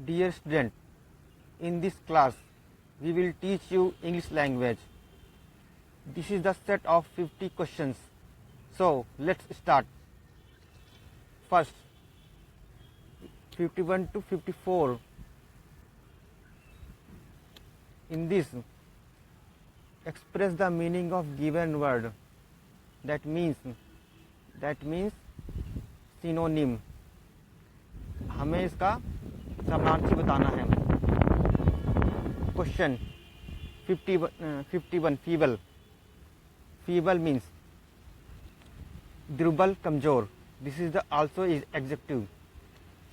Dear student, in this class we will teach you English language. This is the set of 50 questions. So let's start. First, 51 to 54. In this, express the meaning of given word. That means synonym. हमें इसका समानार्थी बताना है. Question 51 feeble. Feeble means दुर्बल, कमजोर. This is the also is adjective.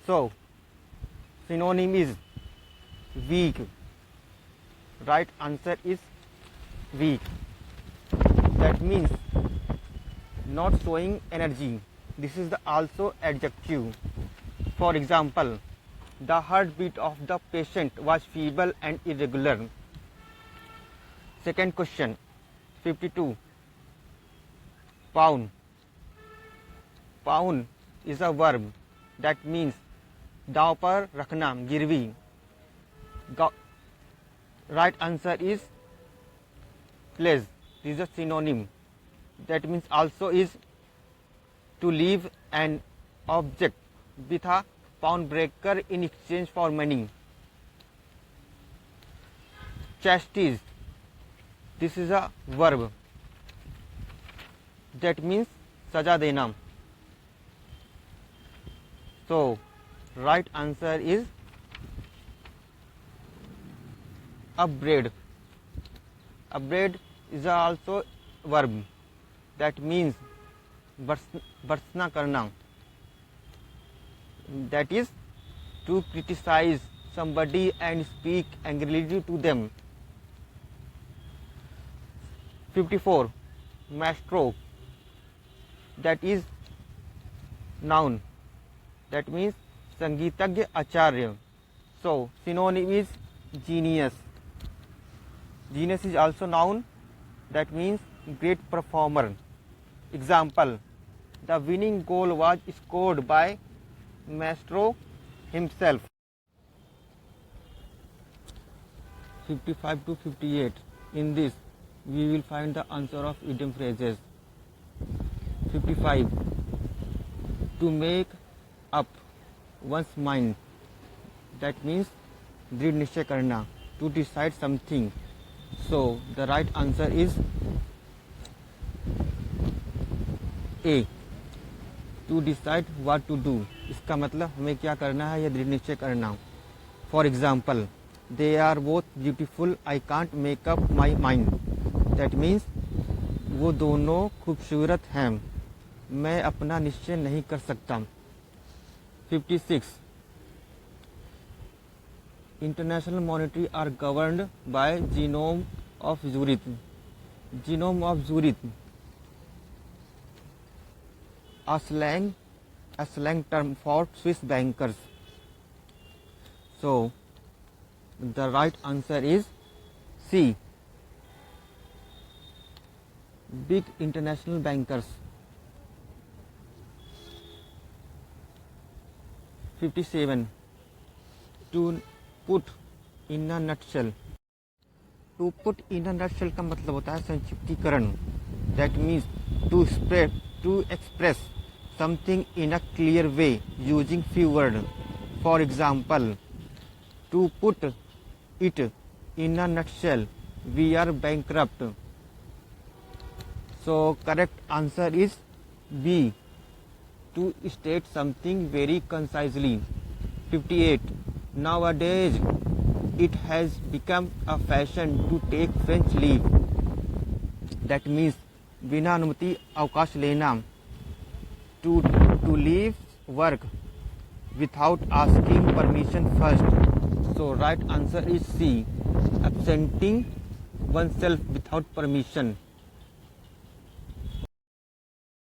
So synonym is weak. Right answer is weak. That means not showing energy. This is the also adjective. For example, the heartbeat of the patient was feeble and irregular. Second question 52. Pawn. Pawn is a verb that means दांव पर रखना, गिरवी. Right answer is pledge. This is a synonym. That means also is to leave an object with a pawnbroker in exchange for money. Chastise. This is a verb that means सजा देना. So right answer is upbraid. Upbraid is also verb that means भर्त्सना करना. That is to criticize somebody and speak angrily to them. 54. Maestro. That is noun. That means संगीतज्ञ, आचार्य. So synonym is genius. Genius is also noun. That means great performer. Example: the winning goal was scored by Maestro himself. 55 to 58. In this, we will find the answer of idiom phrases. 55. To make up one's mind. That means दृढ़ निश्चय करना. To decide something. So the right answer is A. To decide what to do. इसका मतलब हमें क्या करना है या दृढ़ निश्चय करना. For example, they are both beautiful. I can't make up my mind. That means वो दोनों खूबसूरत हैं, मैं अपना निश्चय नहीं कर सकता. 56. International monetary are governed by Genome of Zurich. Genome of Zurich, a slang term for Swiss bankers. So the right answer is C. Big international bankers. 57. To put in a nutshell. To put in a nutshell का मतलब होता है संक्षिप्तीकरण. That means to express something in a clear way using few words. For example, to put it in a nutshell, we are bankrupt. So correct answer is B. To state something very concisely. 58. Nowadays, it has become a fashion to take French leave. That means बिना अनुमति अवकाश लेना. To leave work without asking permission first. So right answer is C. Absenting oneself without permission.